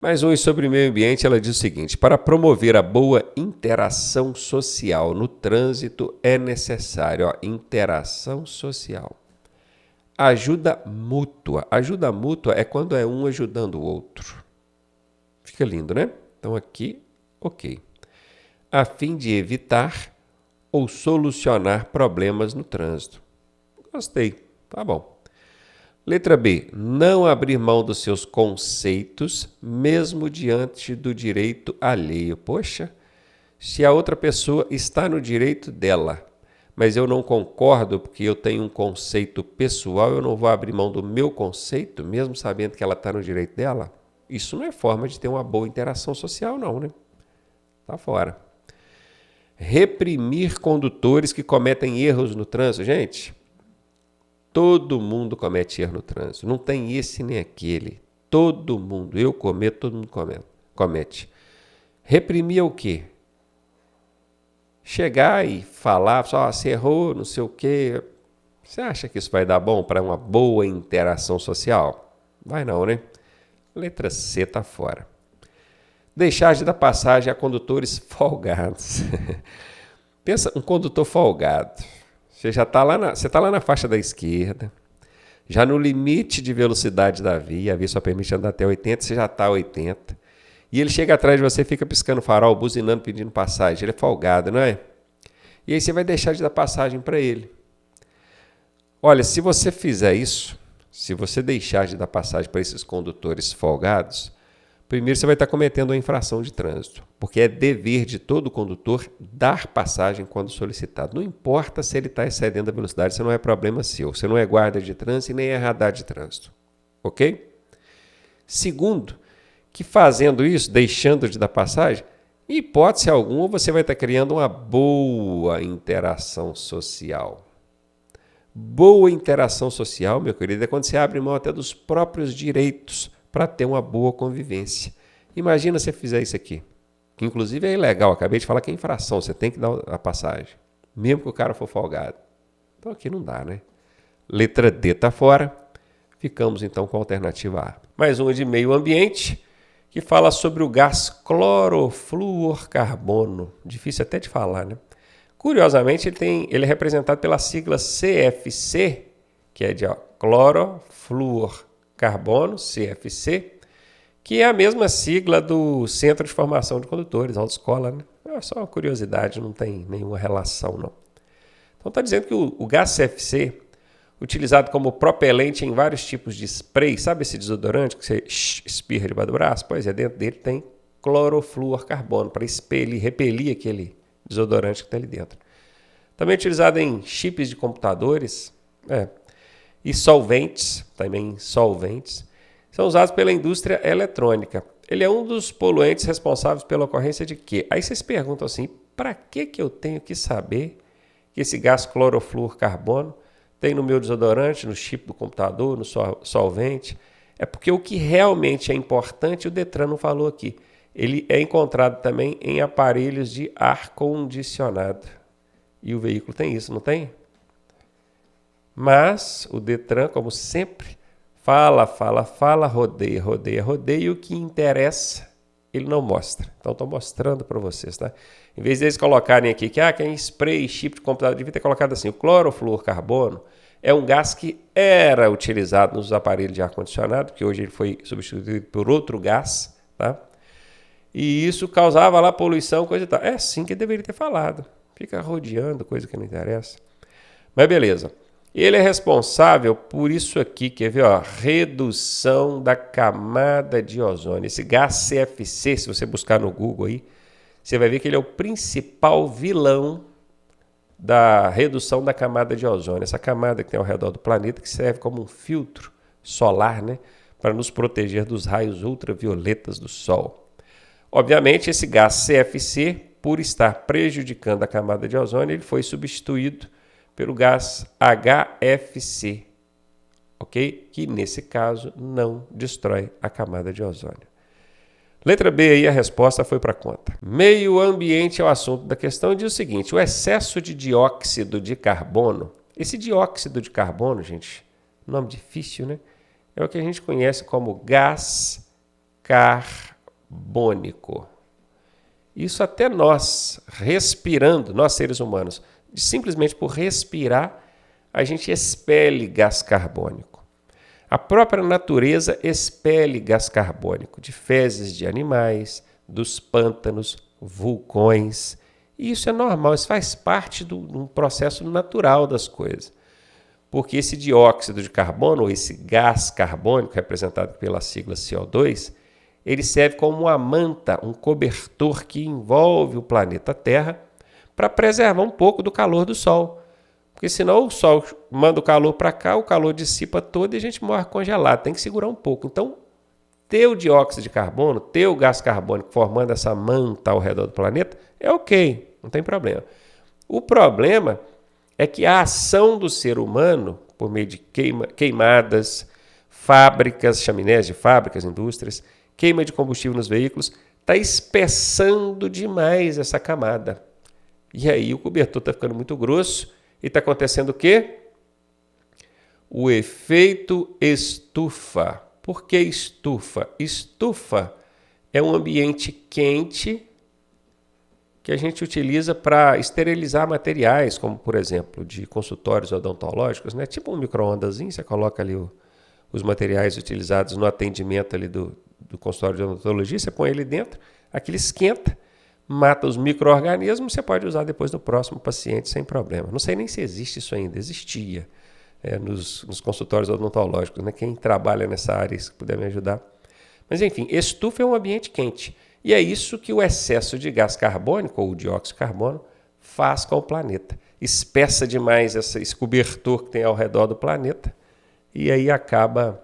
Mais um sobre meio ambiente, ela diz o seguinte: para promover a boa interação social no trânsito é necessário, interação social. Ajuda mútua. Ajuda mútua é quando é um ajudando o outro. Fica lindo, né? Então aqui, ok. A fim de evitar ou solucionar problemas no trânsito. Gostei, tá bom. Letra B. Não abrir mão dos seus conceitos, mesmo diante do direito alheio. Poxa, se a outra pessoa está no direito dela, mas eu não concordo porque eu tenho um conceito pessoal, eu não vou abrir mão do meu conceito, mesmo sabendo que ela está no direito dela? Isso não é forma de ter uma boa interação social, não, né? Tá fora. Reprimir condutores que cometem erros no trânsito. Gente, todo mundo comete erro no trânsito. Não tem esse nem aquele. Todo mundo. Eu cometo, todo mundo comete. Reprimir é o quê? Chegar e falar, só você errou, não sei o quê. Você acha que isso vai dar bom para uma boa interação social? Vai não, né? Letra C está fora. Deixar de dar passagem a condutores folgados. Pensa, um condutor folgado. Você já está lá na faixa da esquerda, já no limite de velocidade da via, a via só permite andar até 80, você já está a 80. E ele chega atrás de você, fica piscando farol, buzinando, pedindo passagem. Ele é folgado, não é? E aí você vai deixar de dar passagem para ele. Olha, se você fizer isso, se você deixar de dar passagem para esses condutores folgados, primeiro você vai estar cometendo uma infração de trânsito, porque é dever de todo condutor dar passagem quando solicitado. Não importa se ele está excedendo a velocidade, isso não é problema seu. Você não é guarda de trânsito e nem é radar de trânsito. Ok? Segundo, que fazendo isso, deixando de dar passagem, em hipótese alguma você vai estar criando uma boa interação social. Boa interação social, meu querido, é quando você abre mão até dos próprios direitos para ter uma boa convivência. Imagina se você fizer isso aqui, que inclusive é ilegal, acabei de falar que é infração, você tem que dar a passagem, mesmo que o cara for folgado. Então aqui não dá, né? Letra D está fora, ficamos então com a alternativa A. Mais uma de meio ambiente, que fala sobre o gás clorofluorcarbono. Difícil até de falar, né? Curiosamente, ele é representado pela sigla CFC, que é de clorofluorcarbono, CFC, que é a mesma sigla do Centro de Formação de Condutores, autoescola, né? É só uma curiosidade, não tem nenhuma relação, não. Então está dizendo que o gás CFC, utilizado como propelente em vários tipos de spray, sabe esse desodorante que você espirra debaixo do braço? Pois é, dentro dele tem clorofluorcarbono para repelir aquele desodorante que está ali dentro. Também utilizado em chips de computadores e solventes, são usados pela indústria eletrônica. Ele é um dos poluentes responsáveis pela ocorrência de quê? Aí vocês perguntam assim, para que eu tenho que saber que esse gás clorofluorcarbono tem no meu desodorante, no chip do computador, no solvente? É porque o que realmente é importante, o Detran não falou aqui. Ele é encontrado também em aparelhos de ar-condicionado. E o veículo tem isso, não tem? Mas o Detran, como sempre, fala, rodeia, e o que interessa, ele não mostra. Então, estou mostrando para vocês, tá? Em vez deles colocarem aqui que quem spray, chip de computador, devia ter colocado assim, o clorofluorcarbono é um gás que era utilizado nos aparelhos de ar-condicionado, que hoje ele foi substituído por outro gás, tá? E isso causava lá poluição, coisa e tal. É assim que deveria ter falado. Fica rodeando, coisa que não interessa. Mas beleza. Ele é responsável por isso aqui, quer ver? Redução da camada de ozônio. Esse gás CFC, se você buscar no Google aí, você vai ver que ele é o principal vilão da redução da camada de ozônio. Essa camada que tem ao redor do planeta, que serve como um filtro solar, né? Para nos proteger dos raios ultravioletas do Sol. Obviamente, esse gás CFC, por estar prejudicando a camada de ozônio, ele foi substituído pelo gás HFC, ok? Que, nesse caso, não destrói a camada de ozônio. Letra B aí, a resposta foi para conta. Meio ambiente é o assunto da questão e diz o seguinte, o excesso de dióxido de carbono, esse dióxido de carbono, gente, nome difícil, né? É o que a gente conhece como gás carbônico. carbônico. Isso até nós, respirando, nós seres humanos, simplesmente por respirar, a gente expele gás carbônico. A própria natureza expele gás carbônico de fezes de animais, dos pântanos, vulcões. E isso é normal, isso faz parte de um processo natural das coisas. Porque esse dióxido de carbono, ou esse gás carbônico, representado pela sigla CO2, ele serve como uma manta, um cobertor que envolve o planeta Terra para preservar um pouco do calor do Sol. Porque senão o Sol manda o calor para cá, o calor dissipa todo e a gente morre congelado. Tem que segurar um pouco. Então, ter o dióxido de carbono, ter o gás carbônico formando essa manta ao redor do planeta, é ok, não tem problema. O problema é que a ação do ser humano, por meio de queimadas, fábricas, chaminés de fábricas, indústrias, queima de combustível nos veículos, está espessando demais essa camada. E aí o cobertor está ficando muito grosso e está acontecendo o quê? O efeito estufa. Por que estufa? Estufa é um ambiente quente que a gente utiliza para esterilizar materiais, como, por exemplo, de consultórios odontológicos, né? Tipo um micro-ondazinho, você coloca ali os materiais utilizados no atendimento ali do consultório de odontologia, você põe ele dentro, aquilo esquenta, mata os micro-organismos, você pode usar depois no próximo paciente sem problema. Não sei nem se existe isso ainda, existia nos consultórios odontológicos, né? Quem trabalha nessa área, se puder me ajudar. Mas enfim, estufa é um ambiente quente. E é isso que o excesso de gás carbônico, ou dióxido de carbono, faz com o planeta. Espessa demais esse cobertor que tem ao redor do planeta e aí acaba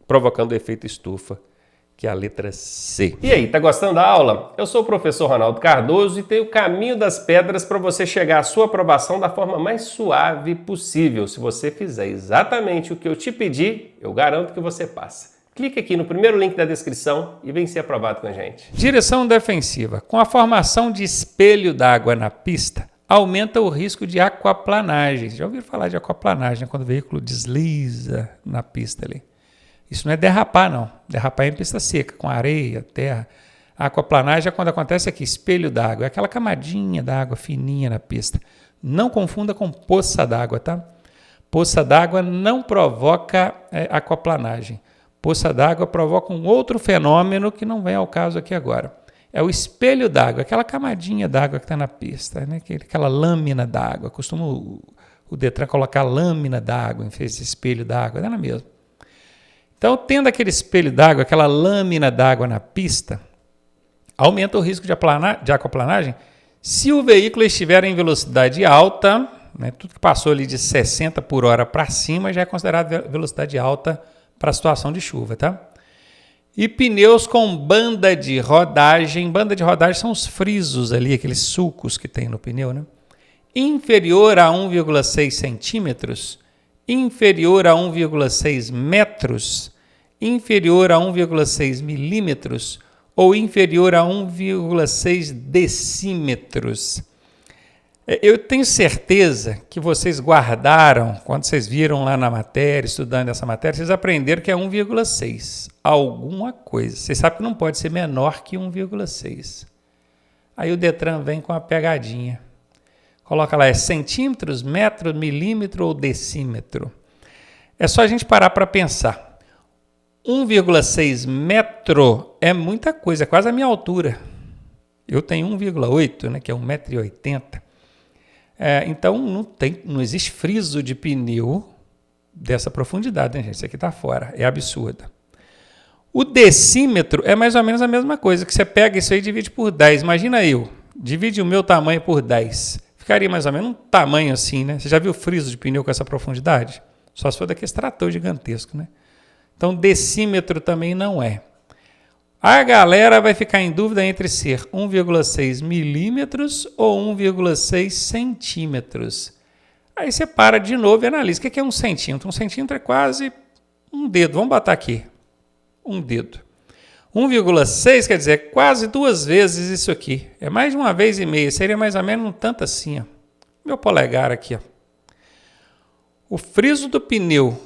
provocando o efeito estufa, que é a letra C. E aí, tá gostando da aula? Eu sou o professor Ronaldo Cardoso e tenho o caminho das pedras para você chegar à sua aprovação da forma mais suave possível. Se você fizer exatamente o que eu te pedi, eu garanto que você passa. Clique aqui no primeiro link da descrição e vem ser aprovado com a gente. Direção defensiva. Com a formação de espelho d'água na pista, aumenta o risco de aquaplanagem. Já ouviram falar de aquaplanagem, né? Quando o veículo desliza na pista ali. Isso não é derrapar, não. Derrapar é em pista seca, com areia, terra. A aquaplanagem é quando acontece aqui, espelho d'água. É aquela camadinha d'água fininha na pista. Não confunda com poça d'água, tá? Poça d'água não provoca aquaplanagem. Poça d'água provoca um outro fenômeno que não vem ao caso aqui agora. É o espelho d'água, aquela camadinha d'água que está na pista, né? Aquela lâmina d'água. Costuma o Detran colocar lâmina d'água em vez de espelho d'água, não é mesmo? Então, tendo aquele espelho d'água, aquela lâmina d'água na pista, aumenta o risco de aquaplanagem se o veículo estiver em velocidade alta, né? Tudo que passou ali de 60 por hora para cima já é considerado velocidade alta para a situação de chuva, tá? E pneus com banda de rodagem. Banda de rodagem são os frisos ali, aqueles sulcos que tem no pneu, né? Inferior a 1,6 centímetros, inferior a 1,6 metros, inferior a 1,6 milímetros ou inferior a 1,6 decímetros. Eu tenho certeza que vocês guardaram, quando vocês viram lá na matéria, estudando essa matéria, vocês aprenderam que é 1,6. Alguma coisa. Vocês sabem que não pode ser menor que 1,6. Aí o Detran vem com a pegadinha. Coloca lá, é centímetros, metro, milímetro ou decímetro. É só a gente parar para pensar. 1,6 metro é muita coisa, é quase a minha altura. Eu tenho 1,8, né, que é 1,80 m. Então não existe friso de pneu dessa profundidade, né, gente? Isso aqui está fora, é absurdo. O decímetro é mais ou menos a mesma coisa, que você pega isso aí e divide por 10. Imagina divide o meu tamanho por 10. Ficaria mais ou menos um tamanho assim, né? Você já viu friso de pneu com essa profundidade? Só se for daquele trator gigantesco, né? Então, decímetro também não é. A galera vai ficar em dúvida entre ser 1,6 milímetros ou 1,6 centímetros. Aí você para de novo e analisa. O que é 1 centímetro? 1 centímetro é quase um dedo. Vamos botar aqui. Um dedo. 1,6 quer dizer quase 2 vezes isso aqui. É mais de 1,5 vezes. Seria mais ou menos um tanto assim. Ó. Meu polegar aqui. Ó. O friso do pneu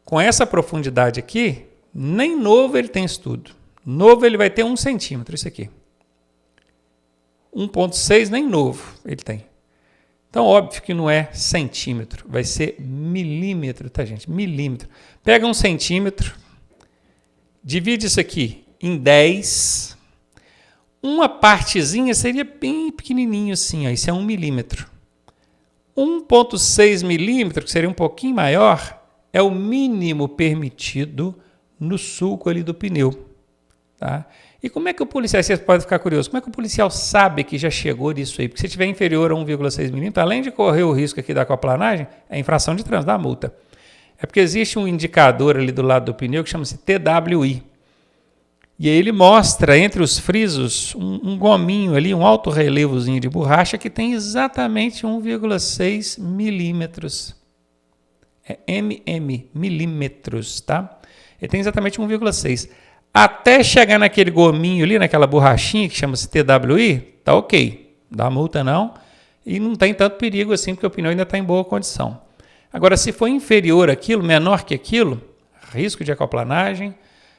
com essa profundidade aqui, nem novo ele tem estudo. Novo ele vai ter 1 centímetro, isso aqui. 1,6 nem novo ele tem. Então, óbvio que não é centímetro, vai ser milímetro, tá, gente? Milímetro. Pega 1 centímetro, divide isso aqui em 10. Uma partezinha seria bem pequenininho assim, ó, isso é 1 milímetro. 1,6 milímetro, que seria um pouquinho maior, é o mínimo permitido no sulco ali do pneu. Tá? E como é que o policial, você pode ficar curioso, como é que o policial sabe que já chegou nisso aí? Porque se tiver inferior a 1,6 milímetros, além de correr o risco aqui da aquaplanagem, é infração de trânsito, dá multa. É porque existe um indicador ali do lado do pneu que chama-se TWI. E aí ele mostra entre os frisos um gominho ali, um alto relevozinho de borracha que tem exatamente 1,6 milímetros. É milímetros, tá? Ele tem exatamente 1,6. Até chegar naquele gominho ali, naquela borrachinha que chama-se TWI, tá ok. Dá multa não. E não tem tanto perigo assim, porque o pneu ainda está em boa condição. Agora, se for inferior àquilo, menor que aquilo, risco de aquaplanagem,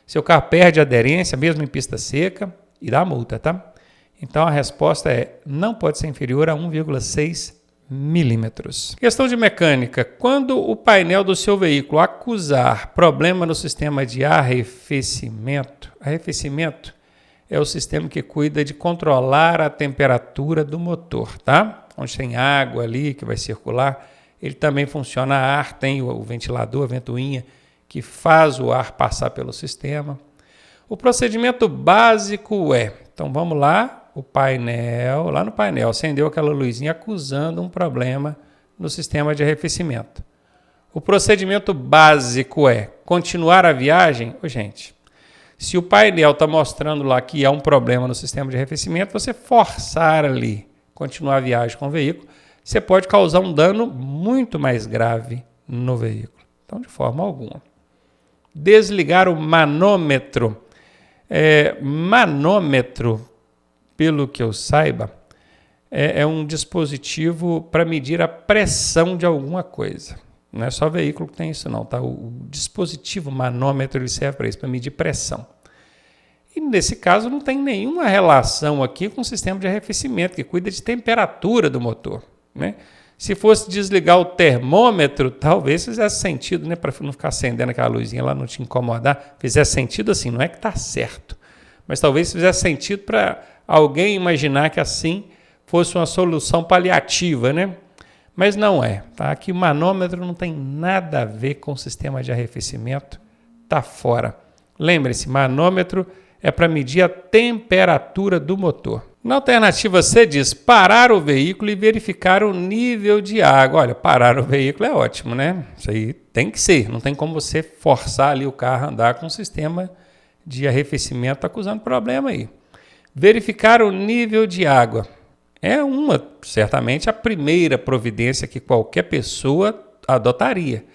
seu carro perde aderência, mesmo em pista seca, e dá multa, tá? Então, a resposta é, não pode ser inferior a 1,6 milímetros. Questão de mecânica. Quando o painel do seu veículo acusar problema no sistema de arrefecimento é o sistema que cuida de controlar a temperatura do motor, tá? Onde tem água ali que vai circular, ele também funciona a ar, tem o ventilador, a ventoinha, que faz o ar passar pelo sistema. O procedimento básico é, então vamos lá, o painel, lá no painel, acendeu aquela luzinha acusando um problema no sistema de arrefecimento. O procedimento básico é continuar a viagem. Gente, se o painel está mostrando lá que há um problema no sistema de arrefecimento, você forçar ali, continuar a viagem com o veículo, você pode causar um dano muito mais grave no veículo. Então, de forma alguma. Desligar o manômetro. Manômetro, pelo que eu saiba, é um dispositivo para medir a pressão de alguma coisa. Não é só veículo que tem isso não, tá? O dispositivo manômetro ele serve para isso, para medir pressão. E nesse caso não tem nenhuma relação aqui com o sistema de arrefecimento, que cuida de temperatura do motor, né? Se fosse desligar o termômetro, talvez fizesse sentido, né? Para não ficar acendendo aquela luzinha lá, não te incomodar. Fizesse sentido assim, não é que está certo. Mas talvez fizesse sentido para alguém imaginar que assim fosse uma solução paliativa, né? Mas não é. Tá? Aqui o manômetro não tem nada a ver com o sistema de arrefecimento. Está fora. Lembre-se, manômetro é para medir a temperatura do motor. Na alternativa C diz parar o veículo e verificar o nível de água. Olha, parar o veículo é ótimo, né? Isso aí tem que ser. Não tem como você forçar ali o carro a andar com um sistema de arrefecimento acusando problema aí. Verificar o nível de água. É certamente a primeira providência que qualquer pessoa adotaria.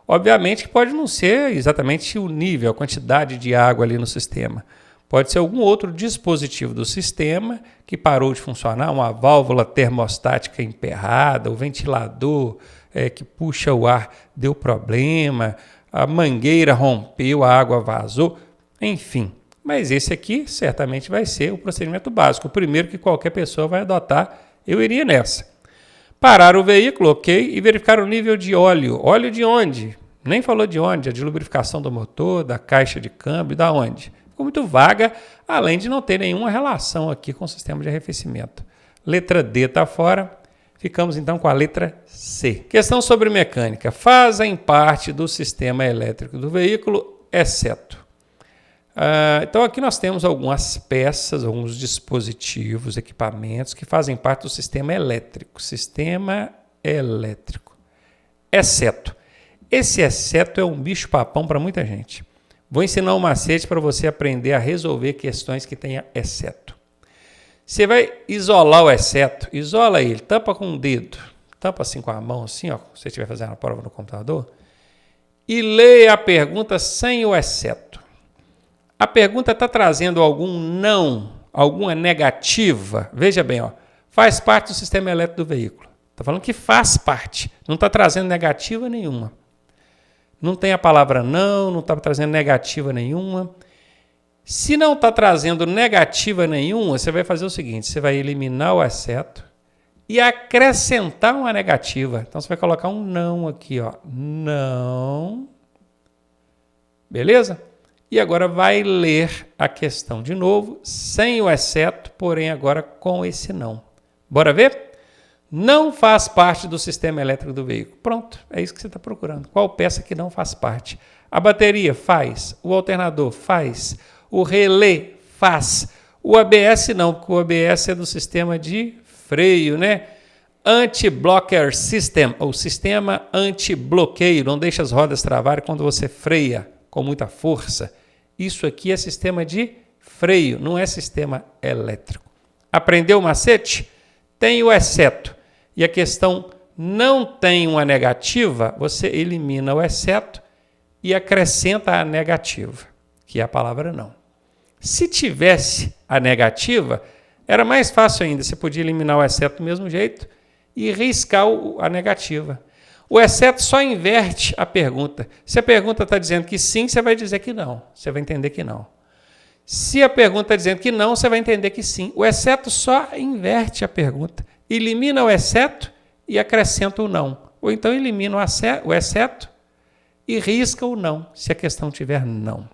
Obviamente que pode não ser exatamente o nível, a quantidade de água ali no sistema. Pode ser algum outro dispositivo do sistema que parou de funcionar, uma válvula termostática emperrada, o ventilador que puxa o ar deu problema, a mangueira rompeu, a água vazou, enfim. Mas esse aqui certamente vai ser o procedimento básico, o primeiro que qualquer pessoa vai adotar, eu iria nessa. Parar o veículo, ok, e verificar o nível de óleo. Óleo de onde? Nem falou de onde, é de lubrificação do motor, da caixa de câmbio, da onde? Ficou muito vaga, além de não ter nenhuma relação aqui com o sistema de arrefecimento. Letra D está fora, ficamos então com a letra C. Questão sobre mecânica. Fazem parte do sistema elétrico do veículo, exceto. Então aqui nós temos algumas peças, alguns dispositivos, equipamentos que fazem parte do sistema elétrico. Sistema elétrico. Exceto. Esse exceto é um bicho-papão para muita gente. Vou ensinar um macete para você aprender a resolver questões que tenha exceto. Você vai isolar o exceto, isola ele, tampa com o dedo, tampa assim com a mão, assim, ó, se você estiver fazendo a prova no computador, e leia a pergunta sem o exceto. A pergunta está trazendo algum não, alguma negativa. Veja bem, ó, faz parte do sistema elétrico do veículo. Está falando que faz parte, não está trazendo negativa nenhuma. Não tem a palavra não está trazendo negativa nenhuma. Se não está trazendo negativa nenhuma, você vai fazer o seguinte, você vai eliminar o exceto e acrescentar uma negativa. Então, você vai colocar um não aqui, ó. Não. Beleza? E agora vai ler a questão de novo, sem o exceto, porém agora com esse não. Bora ver? Não faz parte do sistema elétrico do veículo. Pronto, é isso que você está procurando. Qual peça que não faz parte? A bateria faz, o alternador faz, o relé faz, o ABS não, porque o ABS é do sistema de freio, né? Anti-blocker system, ou sistema anti-bloqueio, não deixa as rodas travarem quando você freia com muita força. Isso aqui é sistema de freio, não é sistema elétrico. Aprendeu o macete? Tem o exceto. E a questão não tem uma negativa, você elimina o exceto e acrescenta a negativa, que é a palavra não. Se tivesse a negativa, era mais fácil ainda. Você podia eliminar o exceto do mesmo jeito e riscar a negativa. O exceto só inverte a pergunta. Se a pergunta está dizendo que sim, você vai dizer que não. Você vai entender que não. Se a pergunta está dizendo que não, você vai entender que sim. O exceto só inverte a pergunta. Elimina o exceto e acrescenta o não. Ou então elimina o exceto e risca o não, se a questão tiver não.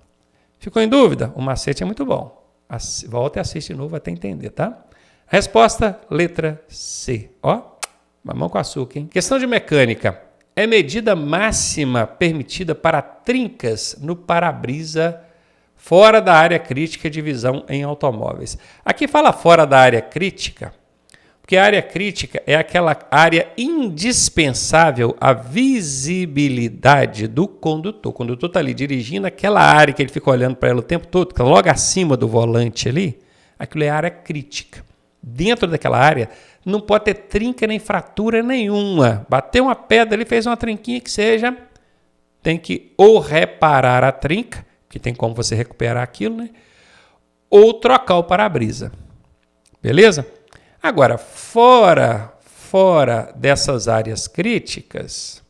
Ficou em dúvida? O macete é muito bom. Volta e assiste de novo até entender, tá? Resposta, letra C. Ó, mamão com açúcar, hein? Questão de mecânica. É medida máxima permitida para trincas no para-brisa fora da área crítica de visão em automóveis. Aqui fala fora da área crítica, porque a área crítica é aquela área indispensável à visibilidade do condutor. O condutor está ali dirigindo aquela área que ele fica olhando para ela o tempo todo, que está logo acima do volante ali, aquilo é área crítica. Dentro daquela área não pode ter trinca nem fratura nenhuma. Bateu uma pedra ali, fez uma trinquinha que seja, tem que ou reparar a trinca, que tem como você recuperar aquilo, né? Ou trocar o para-brisa. Beleza? Agora, fora dessas áreas críticas,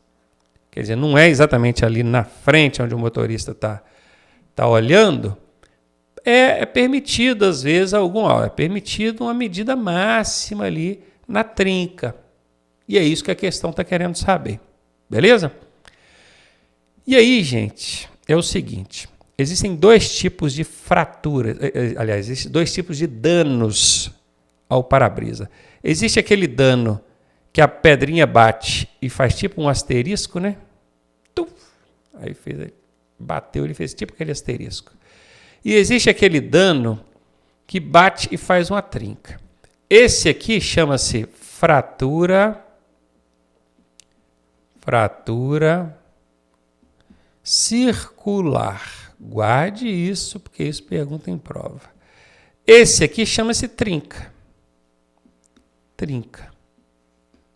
quer dizer, não é exatamente ali na frente onde o motorista tá olhando, é permitido, às vezes, é permitido uma medida máxima ali na trinca. E é isso que a questão está querendo saber. Beleza? E aí, gente, é o seguinte, existem dois tipos de fraturas, aliás, existem dois tipos de danos ao para-brisa. Existe aquele dano que a pedrinha bate e faz tipo um asterisco, né? Aí bateu, ele fez tipo aquele asterisco. E existe aquele dano que bate e faz uma trinca. Esse aqui chama-se fratura circular. Guarde isso, porque isso pergunta em prova. Esse aqui chama-se trinca.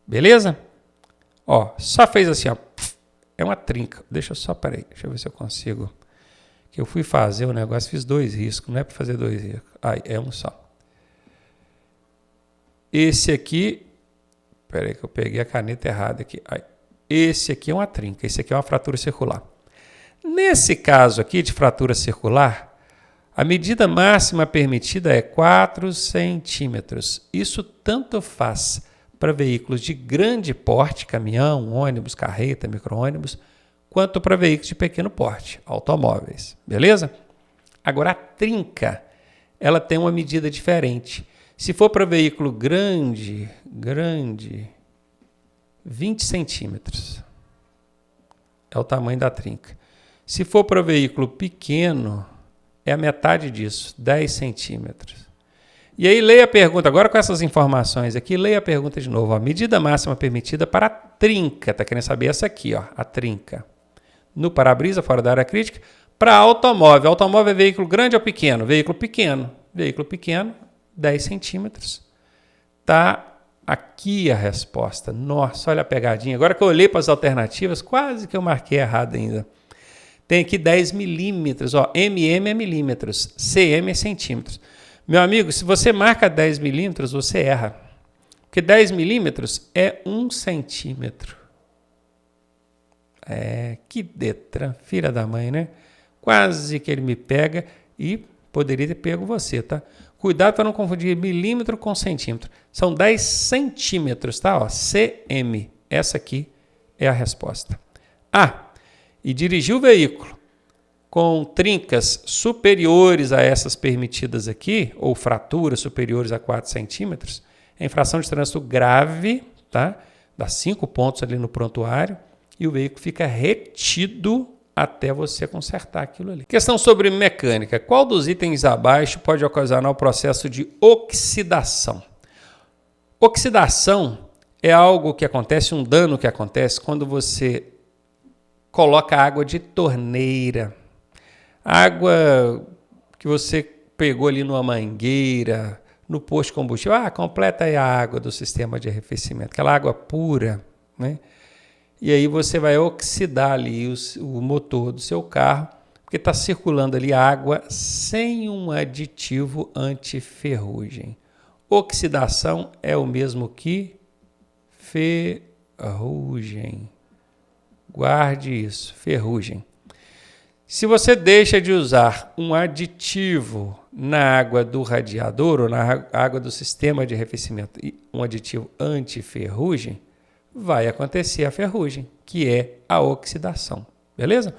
Beleza? Ó, só fez assim, ó. É uma trinca. Deixa eu ver se eu consigo. Que eu fui fazer o negócio, fiz 2 riscos. Não é para fazer 2 riscos. Aí, é um só. Esse aqui... Peraí que eu peguei a caneta errada aqui. Aí, esse aqui é uma trinca. Esse aqui é uma fratura circular. Nesse caso aqui de fratura circular, a medida máxima permitida é 4 centímetros. Isso tanto faz para veículos de grande porte, caminhão, ônibus, carreta, micro-ônibus, quanto para veículos de pequeno porte, automóveis. Beleza? Agora, a trinca, ela tem uma medida diferente. Se for para veículo grande, 20 centímetros é o tamanho da trinca. Se for para veículo pequeno, é a metade disso, 10 centímetros. E aí leia a pergunta, agora com essas informações aqui, leia a pergunta de novo. A medida máxima permitida para a trinca, está querendo saber essa aqui, ó, a trinca. No para-brisa, fora da área crítica, para automóvel. Automóvel é veículo grande ou pequeno? Veículo pequeno. Veículo pequeno, 10 centímetros. Está aqui a resposta. Nossa, olha a pegadinha. Agora que eu olhei para as alternativas, quase que eu marquei errado ainda. Tem aqui 10 milímetros, ó, mm é milímetros, cm é centímetros. Meu amigo, se você marca 10 milímetros, você erra. Porque 10 milímetros é 1 centímetro. Que Detran, filha da mãe, né? Quase que ele me pega e Poderia ter pego você, tá? Cuidado para não confundir milímetro com centímetro. São 10 centímetros, tá? Ó, cm. Essa aqui é a resposta. E dirigir o veículo com trincas superiores a essas permitidas aqui, ou fraturas superiores a 4 centímetros, é infração de trânsito grave, tá? Dá 5 pontos ali no prontuário e o veículo fica retido até você consertar aquilo ali. Questão sobre mecânica. Qual dos itens abaixo pode ocasionar o processo de oxidação? Oxidação é algo que acontece, um dano que acontece quando você coloca água de torneira. Água que você pegou ali numa mangueira, no posto de combustível. Completa aí a água do sistema de arrefecimento, aquela água pura, né? E aí você vai oxidar ali o motor do seu carro, porque está circulando ali água sem um aditivo antiferrugem. Oxidação é o mesmo que ferrugem. Guarde isso, ferrugem. Se você deixa de usar um aditivo na água do radiador ou na água do sistema de arrefecimento, um aditivo antiferrugem, vai acontecer a ferrugem, que é a oxidação, beleza?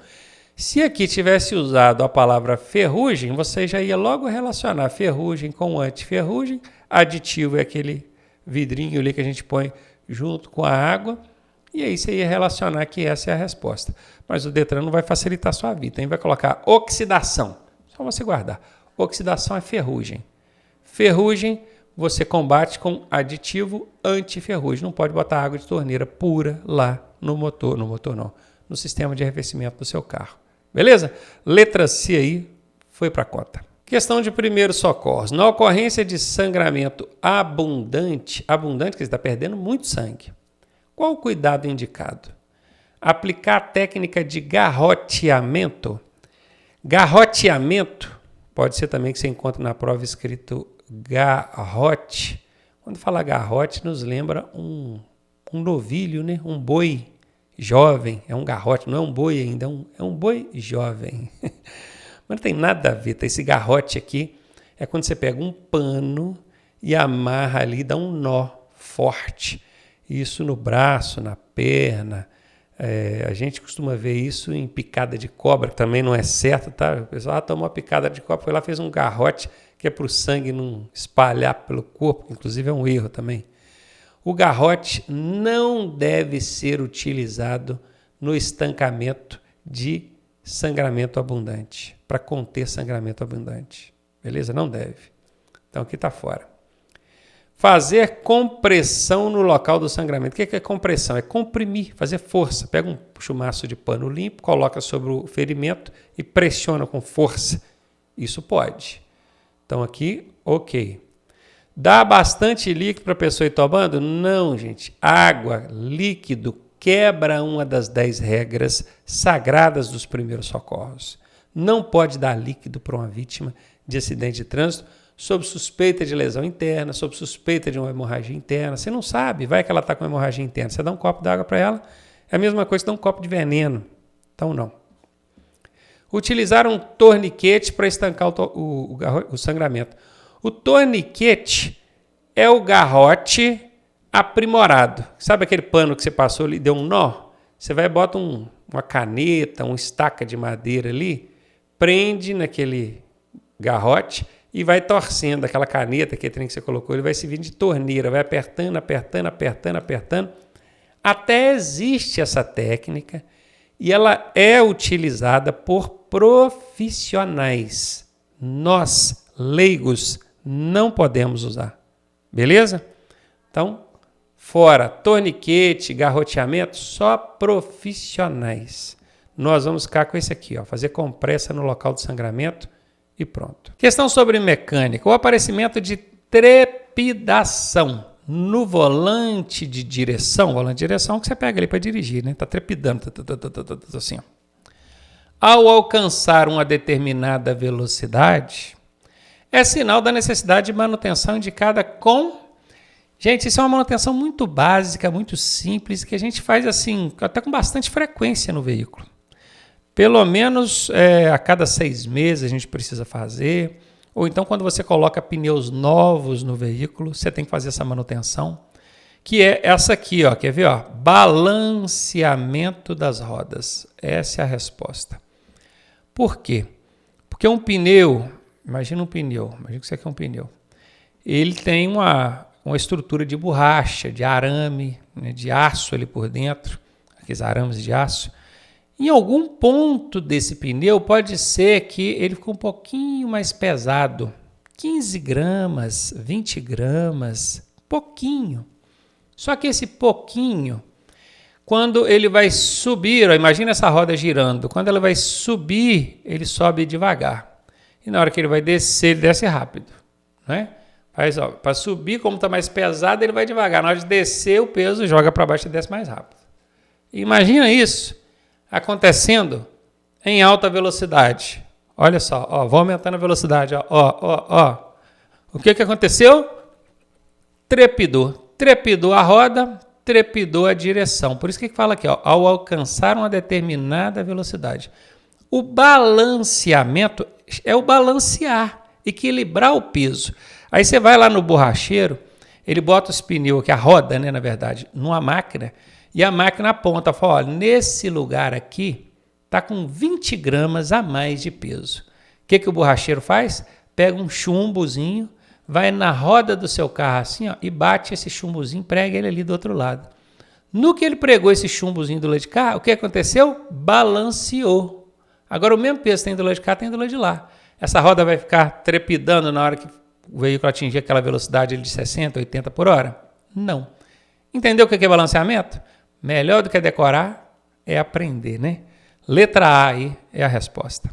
Se aqui tivesse usado a palavra ferrugem, você já ia logo relacionar ferrugem com antiferrugem. Aditivo é aquele vidrinho ali que a gente põe junto com a água, e aí você ia relacionar que essa é a resposta. Mas o Detran não vai facilitar a sua vida, hein? Vai colocar oxidação, só você guardar. Oxidação é ferrugem. Ferrugem você combate com aditivo antiferrugem. Não pode botar água de torneira pura lá no motor não, no sistema de arrefecimento do seu carro. Beleza? Letra C aí foi para a conta. Questão de primeiros socorros. Na ocorrência de sangramento abundante, que você está perdendo muito sangue, qual o cuidado indicado? Aplicar a técnica de garroteamento. Garroteamento pode ser também que você encontra na prova escrito garrote. Quando fala garrote, nos lembra um novilho, né? Um boi jovem. É um garrote, não é um boi ainda, é um boi jovem. Mas não tem nada a ver. Tá? Esse garrote aqui é quando você pega um pano e amarra ali, dá um nó forte. Isso no braço, na perna. A gente costuma ver isso em picada de cobra, que também não é certo, tá? O pessoal tomou uma picada de cobra, foi lá, fez um garrote, que é para o sangue não espalhar pelo corpo, que inclusive é um erro também. O garrote não deve ser utilizado no estancamento de sangramento abundante, para conter sangramento abundante. Beleza? Não deve. Então aqui está fora. Fazer compressão no local do sangramento. O que é compressão? É comprimir, fazer força. Pega um chumaço de pano limpo, coloca sobre o ferimento e pressiona com força. Isso pode. Então aqui, ok. Dá bastante líquido para a pessoa ir tomando? Não, gente. Água, líquido, quebra uma das 10 regras sagradas dos primeiros socorros. Não pode dar líquido para uma vítima de acidente de trânsito sob suspeita de lesão interna, sob suspeita de uma hemorragia interna. Você não sabe, vai que ela está com hemorragia interna. Você dá um copo d'água para ela, é a mesma coisa que dar um copo de veneno. Então, não. Utilizar um torniquete para estancar o sangramento. O torniquete é o garrote aprimorado. Sabe aquele pano que você passou ali e deu um nó? Você vai e bota uma caneta, uma estaca de madeira ali, prende naquele garrote e vai torcendo aquela caneta, aquele trem que você colocou, ele vai servir de torneira, vai apertando, até existe essa técnica e ela é utilizada por profissionais. Nós, leigos, não podemos usar. Beleza? Então, fora torniquete, garroteamento, só profissionais. Nós vamos ficar com esse aqui, ó, fazer compressa no local do sangramento e pronto. Questão sobre mecânica. O aparecimento de trepidação no volante de direção. Volante de direção que você pega ali para dirigir, né? Tá trepidando, assim, ó. Ao alcançar uma determinada velocidade, é sinal da necessidade de manutenção indicada com... Gente, isso é uma manutenção muito básica, muito simples, que a gente faz assim, até com bastante frequência no veículo. Pelo menos a cada 6 meses a gente precisa fazer. Ou então quando você coloca pneus novos no veículo, você tem que fazer essa manutenção. Que é essa aqui, ó, quer ver? Ó, balanceamento das rodas. Essa é a resposta. Por quê? Porque um pneu, imagina que isso aqui é um pneu. Ele tem uma estrutura de borracha, de arame, né, de aço ali por dentro, aqueles arames de aço. Em algum ponto desse pneu pode ser que ele ficou um pouquinho mais pesado, 15 gramas, 20 gramas, pouquinho. Só que esse pouquinho, quando ele vai subir, ó, imagina essa roda girando, quando ela vai subir, ele sobe devagar. E na hora que ele vai descer, ele desce rápido, né? Para subir, como está mais pesado, ele vai devagar. Na hora de descer, o peso joga para baixo e desce mais rápido. Imagina isso acontecendo em alta velocidade. Olha só, ó, vou aumentando a velocidade. Ó. O que aconteceu? Trepidou a roda, trepidou a direção. Por isso que fala aqui, ó, ao alcançar uma determinada velocidade. O balanceamento é o balancear, equilibrar o peso. Aí você vai lá no borracheiro, ele bota os pneus aqui, a roda, né, na verdade, numa máquina, e a máquina aponta, fala, olha, nesse lugar aqui está com 20 gramas a mais de peso. O que o borracheiro faz? Pega um chumbozinho, vai na roda do seu carro assim, ó, e bate esse chumbozinho, prega ele ali do outro lado. No que ele pregou esse chumbozinho do lado de cá, o que aconteceu? Balanceou. Agora o mesmo peso tem do lado de cá, tem do lado de lá. Essa roda vai ficar trepidando na hora que o veículo atingir aquela velocidade de 60, 80 por hora? Não. Entendeu o que é balanceamento? Melhor do que decorar é aprender, né? Letra A aí é a resposta.